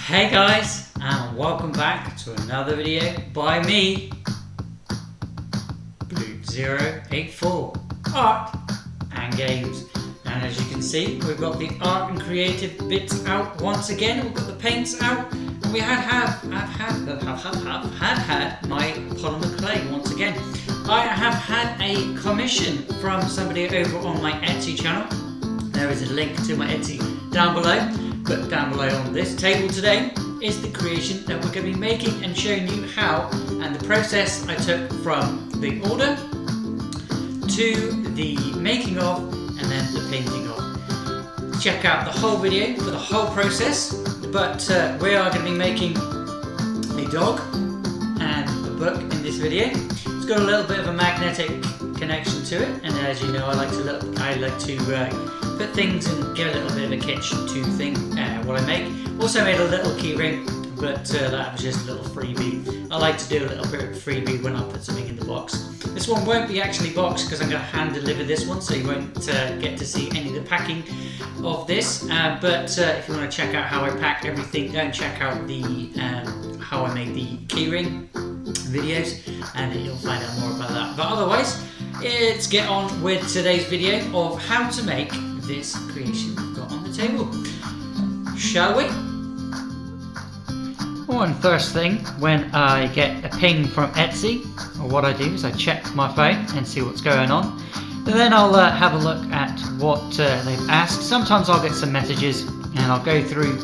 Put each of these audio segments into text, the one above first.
Hey guys, and welcome back to another video by me, Blue084 Art and Games. And as you can see, we've got the art and creative bits out once again. We've got the paints out, and we have had my polymer clay once again. I have had a commission from somebody over on my Etsy channel. There is a link to my Etsy down below. But down below on this table today is the creation that we're going to be making and showing you how and the process I took from the order to the making of and then the painting of. Check out the whole video for the whole process, but we are going to be making a dog and a book in this video. It's got a little bit of a magnetic connection to it, and as you know, I like to put things and get a little bit of a kitsch to thing what I make. Also made a little key ring, but that was just a little freebie. I like to do a little bit of freebie when I put something in the box. This one won't be actually boxed because I'm going to hand deliver this one, so you won't get to see any of the packing of this. But if you want to check out how I pack everything, go and check out the how I made the key ring videos, and you'll find out more about that. But otherwise, let's get on with today's video of how to make this creation we've got on the table. Shall we? One first thing, when I get a ping from Etsy, or what I do is I check my phone and see what's going on. And then I'll have a look at what they've asked. Sometimes I'll get some messages and I'll go through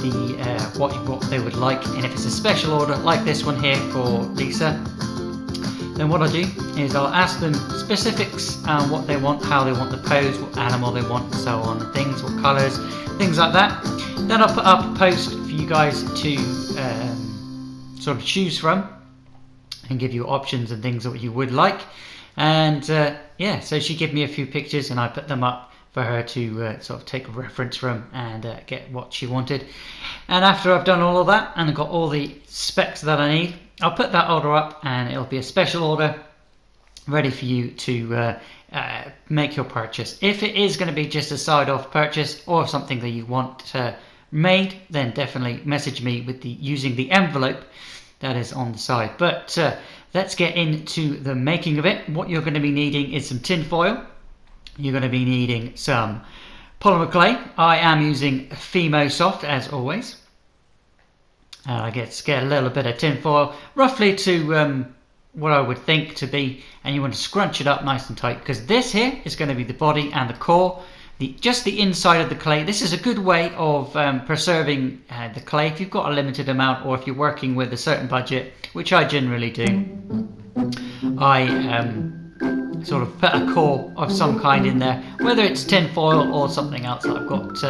the what they would like, and if it's a special order like this one here for Lisa, then what I do is I'll ask them specifics, what they want, how they want the pose, what animal they want, and so on, things, what colours, things like that. Then I'll put up a post for you guys to sort of choose from and give you options and things that you would like. And yeah, so she gave me a few pictures and I put them up for her to sort of take a reference from and get what she wanted. And after I've done all of that and I've got all the specs that I need, I'll put that order up and it'll be a special order ready for you to make your purchase. If it is going to be just a side-off purchase or something that you want made, then definitely message me with using the envelope that is on the side. But let's get into the making of it. What you're going to be needing is some tin foil. You're going to be needing some polymer clay. I am using Fimo Soft as always. I get a little bit of tin foil, roughly to what I would think to be, and you want to scrunch it up nice and tight, because this here is going to be the body and the core, just the inside of the clay. This is a good way of preserving the clay if you've got a limited amount, or if you're working with a certain budget, which I generally do. I sort of put a core of some kind in there, whether it's tin foil or something else that I've got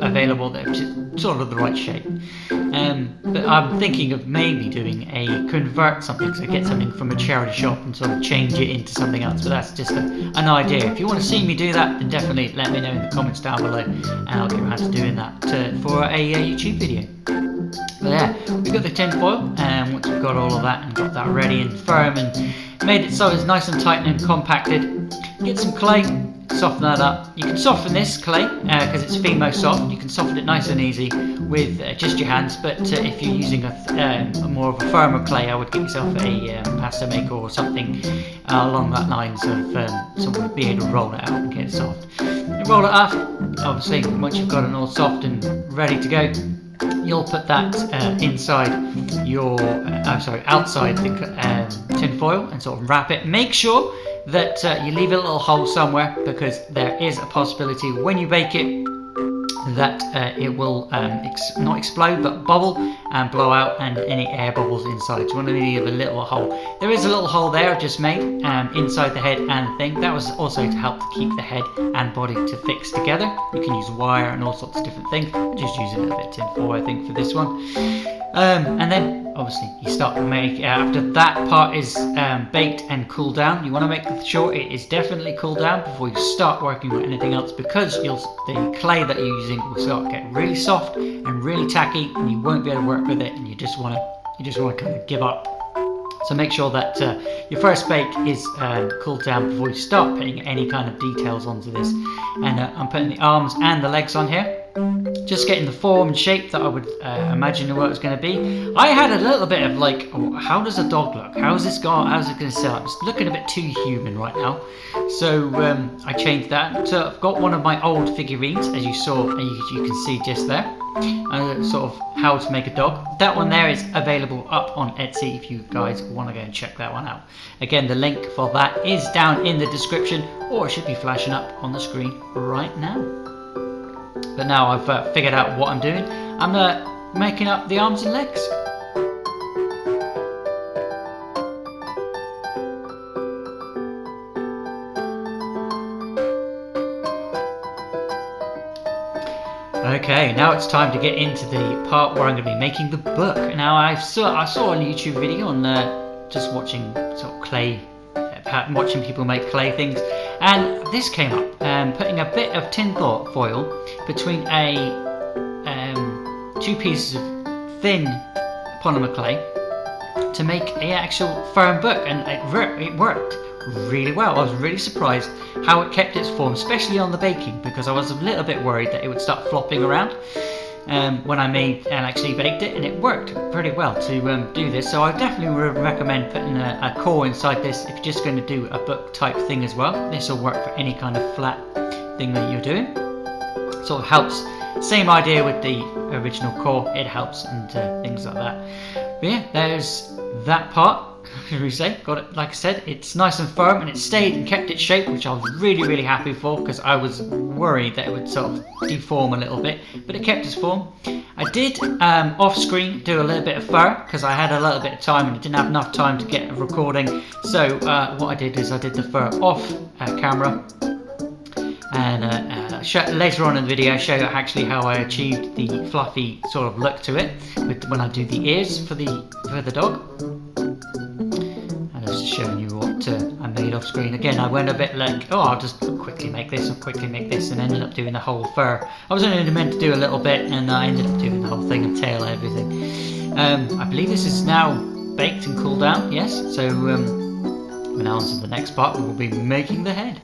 available that's sort of the right shape. But I'm thinking of maybe doing a convert something, so get something from a charity shop and sort of change it into something else, but that's just an idea. If you want to see me do that, then definitely let me know in the comments down below and I'll get around to doing that for a YouTube video. But yeah, we've got the tin foil, and once we've got all of that and got that ready and firm and made it so it's nice and tight and compacted, get some clay, soften that up. You can soften this clay because it's Fimo Soft. You can soften it nice and easy with just your hands, but if you're using a more of a firmer clay, I would get yourself a pasta maker or something along that lines of someone would be able to roll it out and get it soft. And roll it up, obviously once you've got it all soft and ready to go, you'll put that inside your, outside the tin foil and sort of wrap it. Make sure that you leave a little hole somewhere, because there is a possibility when you bake it that it will not explode but bubble and blow out, and any air bubbles inside. So you want to leave a little hole. There is a little hole there I've just made inside the head and thing. That was also to help to keep the head and body to fix together. You can use wire and all sorts of different things. I'm just using a little bit of tin foil I think for this one. And then obviously you start to make, after that part is baked and cooled down, you want to make sure it is definitely cooled down before you start working with anything else, because the clay that you're using will start to get really soft and really tacky, and you won't be able to work with it, and you just want to kind of give up So make sure that your first bake is cooled down before you start putting any kind of details onto this. And I'm putting the arms and the legs on here, just getting the form and shape that I would imagine what it was going to be. I had a little bit of like, oh, how does a dog look? How's this guy? How's it going to set up? It's looking a bit too human right now. So I changed that. So I've got one of my old figurines, as you saw, and you can see just there. Sort of how to make a dog. That one there is available up on Etsy if you guys want to go and check that one out. Again, the link for that is down in the description, or it should be flashing up on the screen right now. But now I've figured out what I'm doing, I'm making up the arms and legs. Okay, now it's time to get into the part where I'm going to be making the book. Now I saw a YouTube video on just watching sort of clay, watching people make clay things, and this came up, putting a bit of tin foil between two pieces of thin polymer clay to make an actual firm book, and it worked really well. I was really surprised how it kept its form, especially on the baking, because I was a little bit worried that it would start flopping around when I made and actually baked it, and it worked pretty well to do this. So I definitely would recommend putting a core inside this if you're just going to do a book type thing as well. This will work for any kind of flat thing that you're doing. Sort of helps. Same idea with the original core, it helps and things like that. But yeah, there's that part. As we say, got it. Like I said, it's nice and firm, and it stayed and kept its shape, which I was really happy for, because I was worried that it would sort of deform a little bit, but it kept its form. I did off screen do a little bit of fur, because I had a little bit of time and I didn't have enough time to get a recording. So what I did is I did the fur off camera, and later on in the video I show you actually how I achieved the fluffy sort of look to it when I do the ears for the dog. Showing you what I made off screen. Again, I went a bit like, oh, I'll just quickly make this and ended up doing the whole fur. I was only meant to do a little bit, and I ended up doing the whole thing of tail and everything. I believe this is now baked and cooled down, yes, so we're now on to the next part. We will be making the head.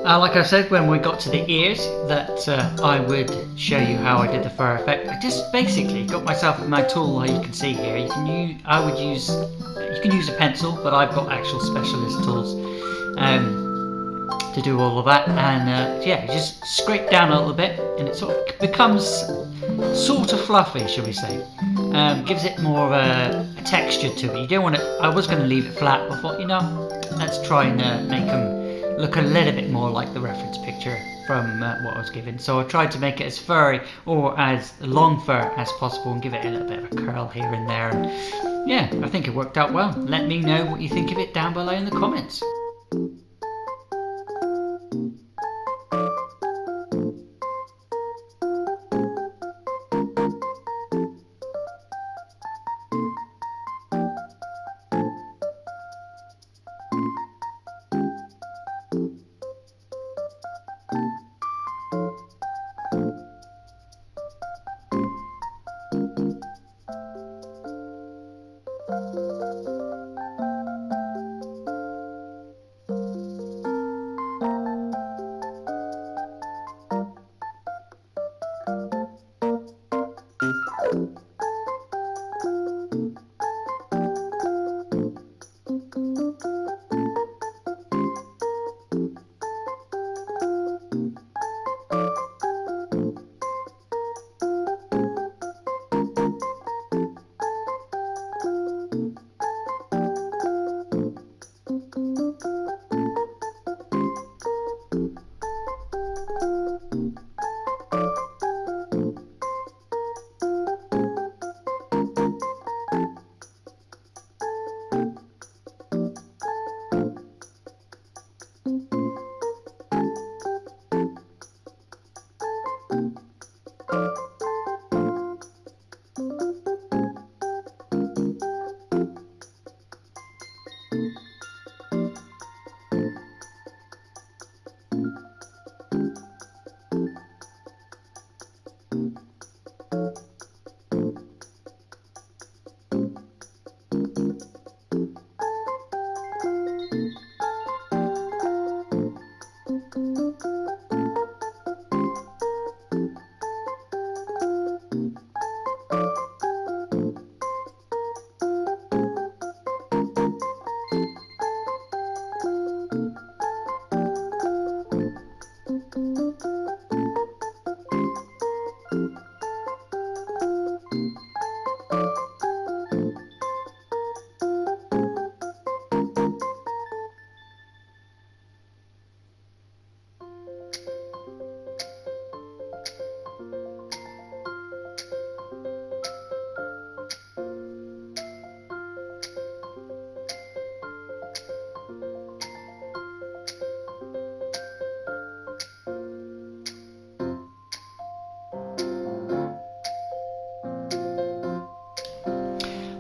Like I said when we got to the ears, that I would show you how I did the fur effect. I just basically got myself my tool, you can see here. You can use a pencil, but I've got actual specialist tools to do all of that. And yeah, just scrape down a little bit, and it sort of becomes sort of fluffy, shall we say. Gives it more of a texture to it. You don't want it. I was going to leave it flat, but I thought, let's try and make them look a little bit more like the reference picture from what I was given. So I tried to make it as furry or as long fur as possible and give it a little bit of a curl here and there. And yeah, I think it worked out well. Let me know what you think of it down below in the comments.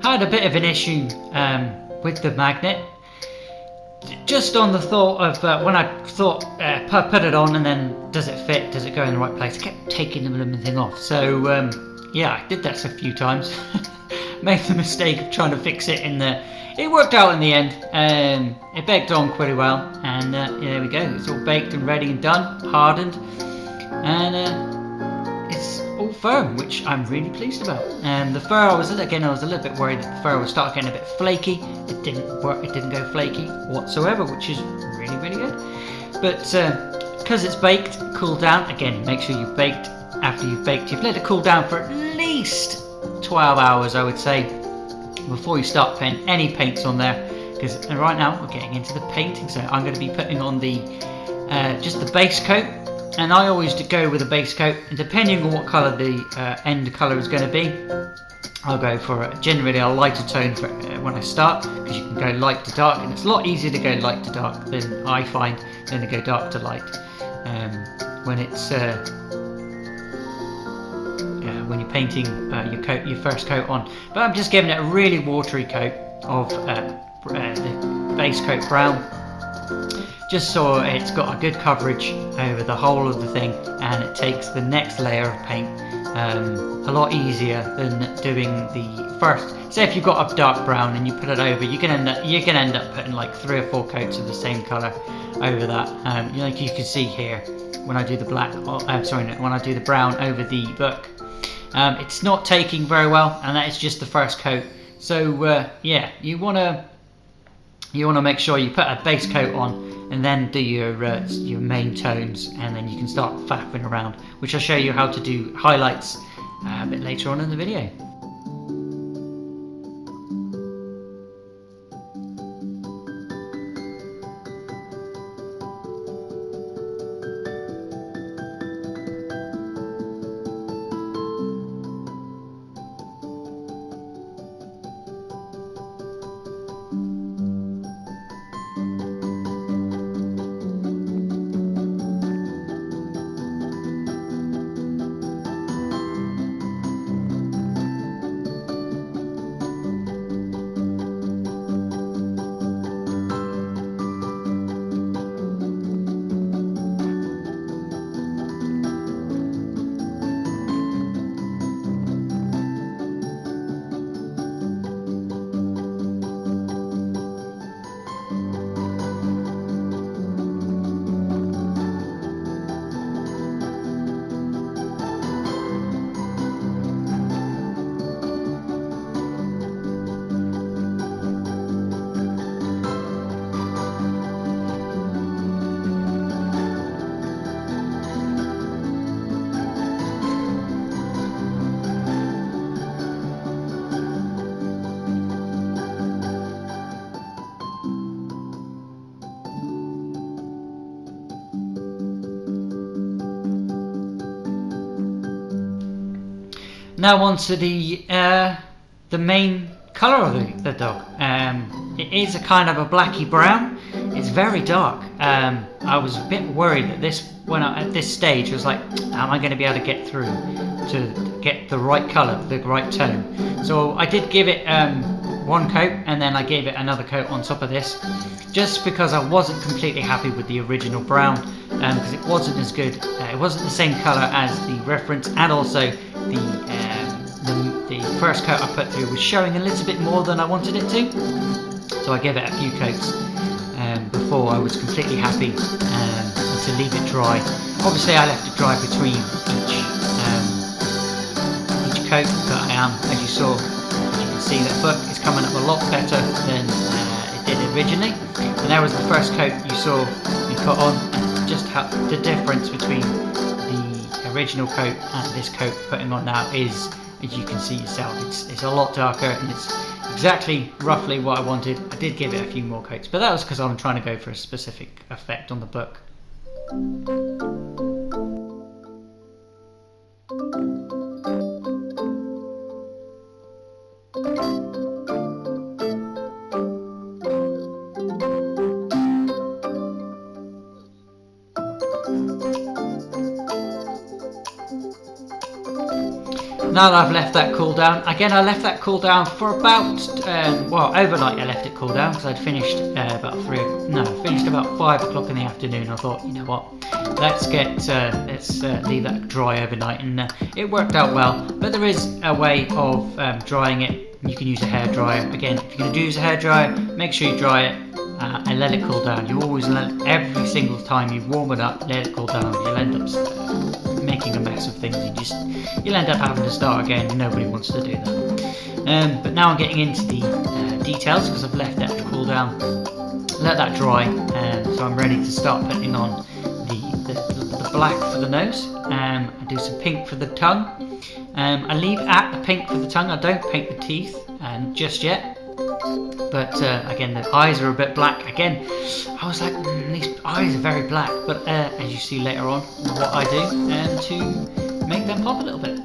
I had a bit of an issue with the magnet, just on the thought of when I thought put it on and then does it fit, does it go in the right place. I kept taking the blooming thing off. So yeah, I did that a few times. Made the mistake of trying to fix it in the. It worked out in the end. It baked on pretty well, and yeah, there we go. It's all baked and ready and done, hardened, and it's all firm, which I'm really pleased about. And the fur, I was a little bit worried that the fur would start getting a bit flaky. It didn't work. It didn't go flaky whatsoever, which is really, really good. But because it's baked, cooled down. Again, make sure you've baked. After you've baked, you've let it cool down for at least 12 hours, I would say, before you start putting any paints on there. Because right now we're getting into the painting, so I'm going to be putting on the just the base coat. And I always go with a base coat, and depending on what colour the end colour is going to be, I'll go for generally a lighter tone for when I start, because you can go light to dark, and it's a lot easier to go light to dark than I find than to go dark to light when it's when you're painting your first coat on. But I'm just giving it a really watery coat of the base coat brown, just so it's got a good coverage over the whole of the thing, and it takes the next layer of paint a lot easier than doing the first. Say if you've got a dark brown and you put it over, you can end up putting like 3 or 4 coats of the same color over that. Like you can see here, when I do the black, when I do the brown over the book, it's not taking very well, and that is just the first coat. So yeah, you want to make sure you put a base coat on, and then do your main tones, and then you can start faffing around, which I'll show you how to do highlights a bit later on in the video. Now on to the main colour of the dog. It is a kind of a blacky brown. It's very dark. I was a bit worried that at this stage, I was like, am I going to be able to get through to get the right colour, the right tone? So I did give it 1 coat, and then I gave it another coat on top of this, just because I wasn't completely happy with the original brown, because it wasn't as good. It wasn't the same colour as the reference, and also the first coat I put through was showing a little bit more than I wanted it to. So I gave it a few coats before I was completely happy to leave it dry. Obviously I left it dry between each coat, but I am, as you saw, as you can see, that book is coming up a lot better than it did originally. And that was the first coat you saw me put on, and just how the difference between the original coat and this coat putting on now is, as you can see yourself, it's a lot darker, and it's exactly roughly what I wanted. I did give it a few more coats, but that was because I'm trying to go for a specific effect on the book. Now that I've left that cool down, again I left that cool down for about, overnight I left it cool down, because I'd finished finished about 5 o'clock in the afternoon. I thought, you know what, let's leave that dry overnight, and it worked out well. But there is a way of drying it. You can use a hairdryer. Again, if you're going to use a hairdryer, make sure you dry it and let it cool down. You always every single time you warm it up, let it cool down. You'll end up making a mess of things. You'll end up having to start again, and nobody wants to do that. But now I'm getting into the details, because I've left that to cool down, let that dry, so I'm ready to start putting on the black for the nose. I do some pink for the tongue. I leave at the pink for the tongue. I don't paint the teeth just yet. But again, the eyes are a bit black. Again, I was like, these eyes are very black. But as you see later on, what I do to make them pop a little bit.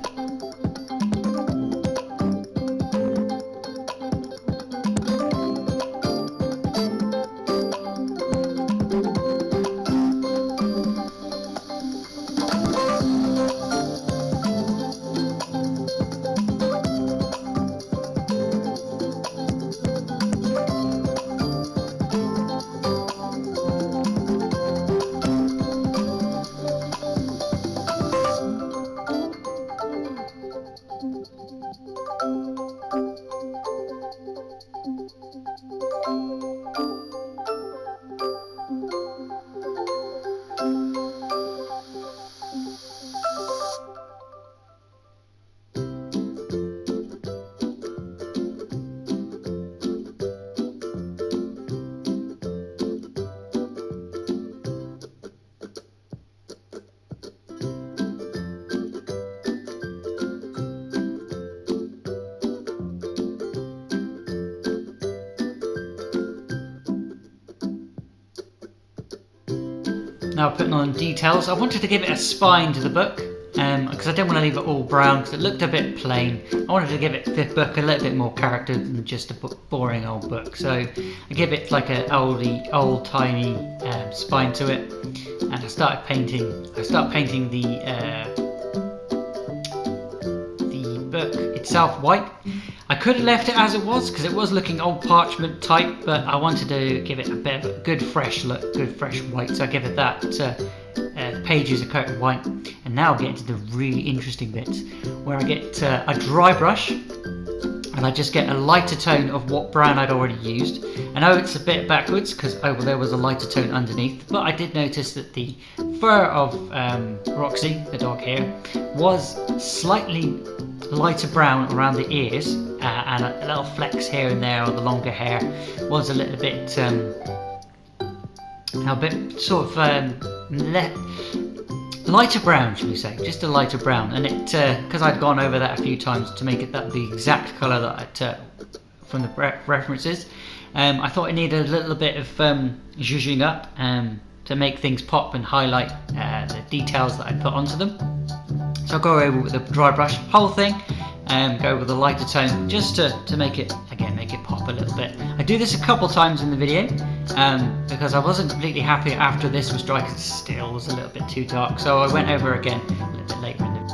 now putting on details. I wanted to give it a spine to the book, because I didn't want to leave it all brown because it looked a bit plain. I wanted to give it the book a little bit more character than just a boring old book. So I give it like an old tiny spine to it, and I started painting the book itself white. I could have left it as it was because it was looking old parchment type, but I wanted to give it a bit of a good fresh look, good fresh white. So I give it that. The pages are coated white, and now I get into the really interesting bits where I get a dry brush and I just get a lighter tone of what brown I'd already used. I know it's a bit backwards because there was a lighter tone underneath, but I did notice that the fur of Roxy, the dog here, was slightly lighter brown around the ears, and a little flecks here and there, or the longer hair was a little bit sort of lighter brown, should we say, just a lighter brown. And it, because I'd gone over that a few times to make it the exact colour that I took from the references, I thought it needed a little bit of zhuzhing up to make things pop and highlight the details that I put onto them. So I'll go over with a dry brush, whole thing, go with a lighter tone just to make it, again, make it pop a little bit. I do this a couple times in the video because I wasn't completely happy after this was dry because it still was a little bit too dark. So I went over again a little bit later in the video.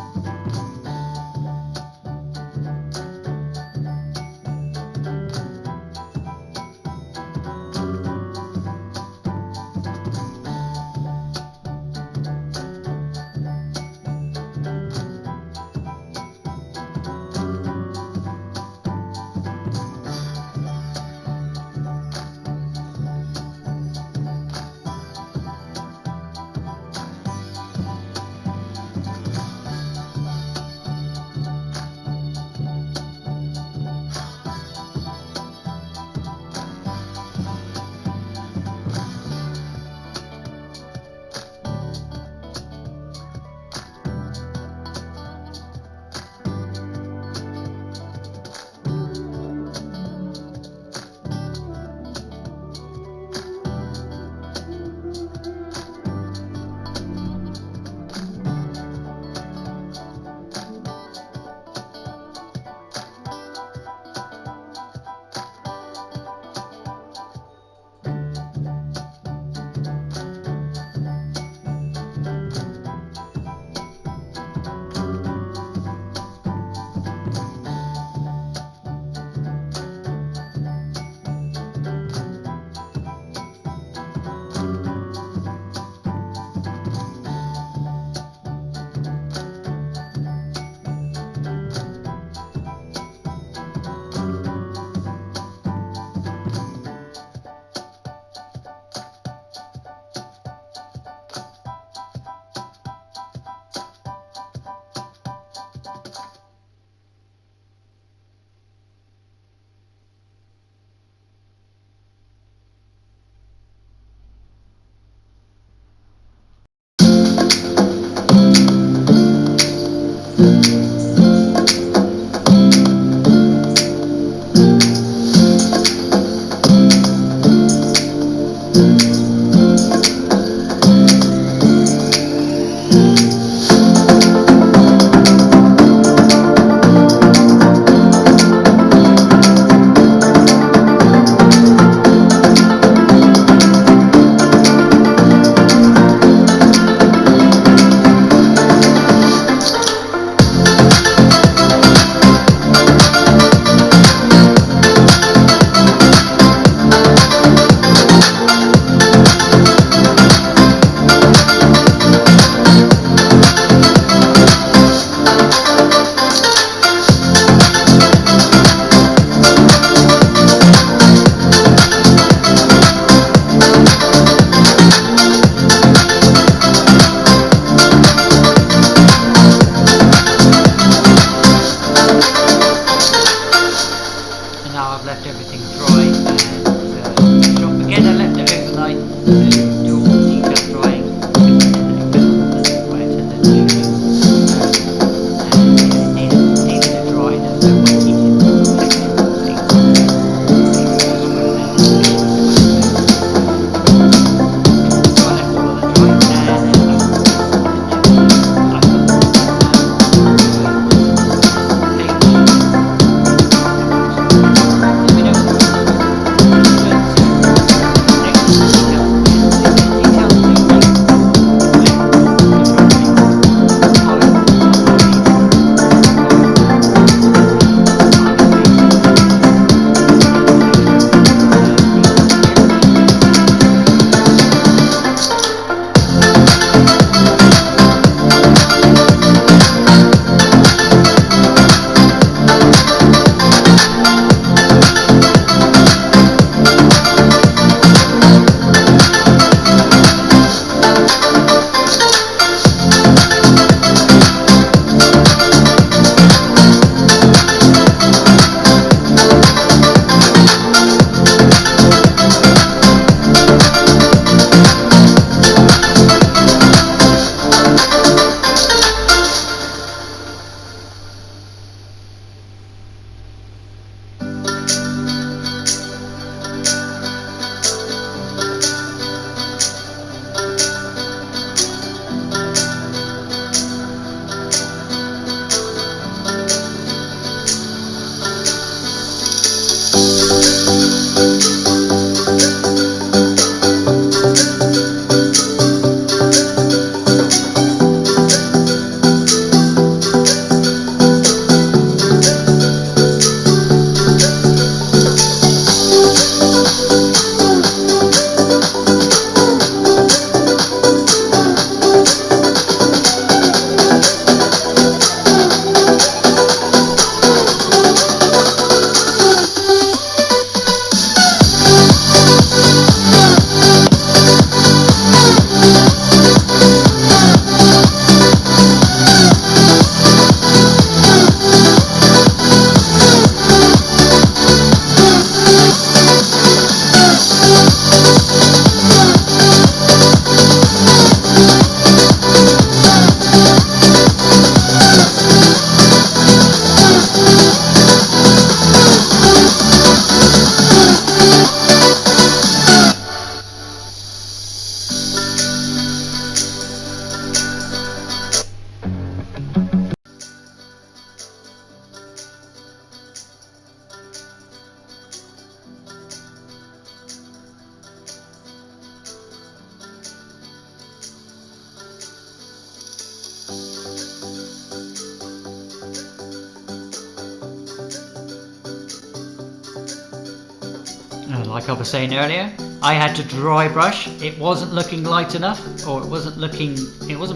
like I was saying earlier, I had to dry brush. It wasn't looking light enough, or it wasn't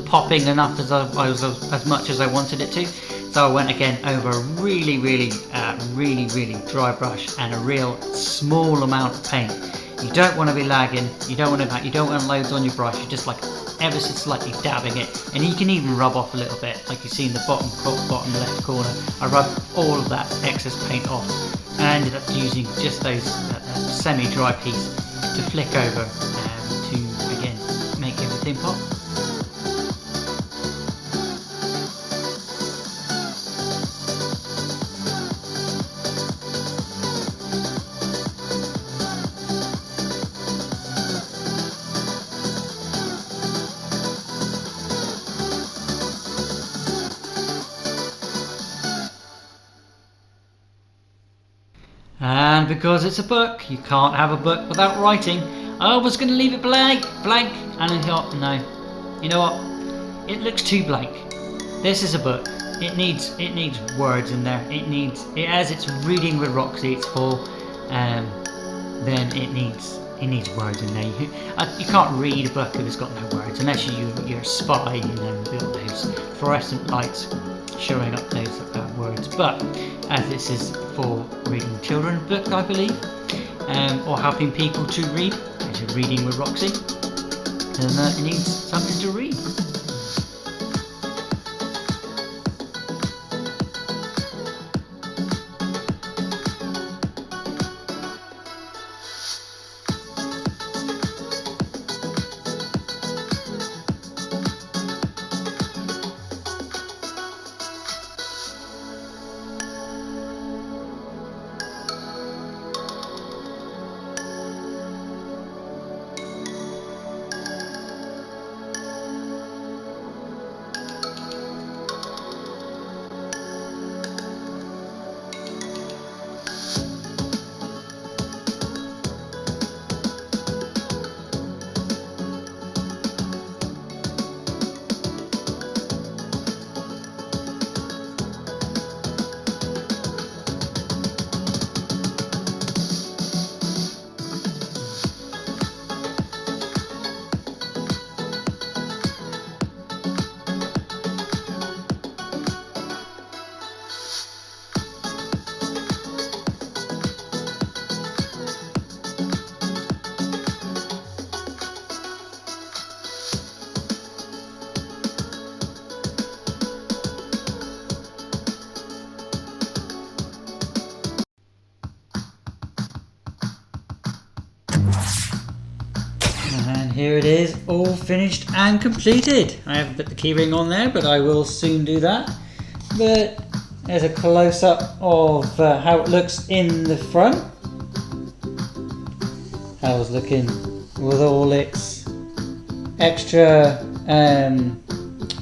popping enough as much as I wanted it to. So I went again over a really dry brush and a real small amount of paint. You don't want to be lagging. You don't want loads on your brush. You just like ever so slightly dabbing it, and you can even rub off a little bit, like you see in the bottom left corner. I rubbed all of that excess paint off, and I ended up using just those semi-dry piece to flick over to again make everything pop. And because it's a book, you can't have a book without writing. I was going to leave it blank, and I thought, no, you know what? It looks too blank. This is a book. It needs words in there. As it's reading with Roxy, it's full. Then it needs words in there. You can't read a book if it's got no words, unless you're a spy, with all those fluorescent lights showing up those words. But as this is for reading children's book, I believe, or helping people to read, as you're reading with Roxy, then it needs something to read. And here it is, all finished and completed. I haven't put the keyring on there, but I will soon do that. But there's a close-up of how it looks in the front. How it's looking with all its extra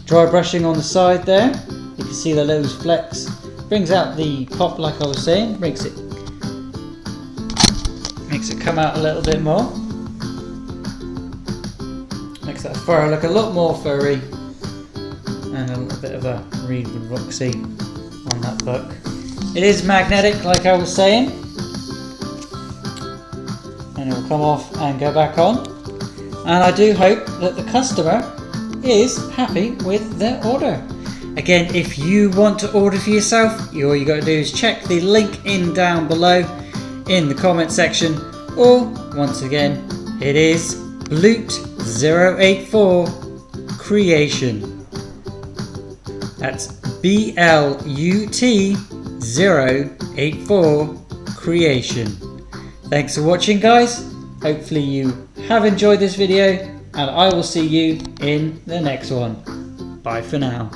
dry brushing on the side there. You can see the loose flecks. Brings out the pop, like I was saying. Makes it come out a little bit more. Makes that fur look a lot more furry, and a little bit of a read with Roxy on that book. It is magnetic, like I was saying, and it will come off and go back on. And I do hope that the customer is happy with their order. Again, if you want to order for yourself, all you got to do is check the link in down below in the comment section, or once again, it is Blut084 Creation. That's BLUT084 Creation. Thanks for watching, guys. Hopefully you have enjoyed this video, and I will see you in the next one. Bye for now.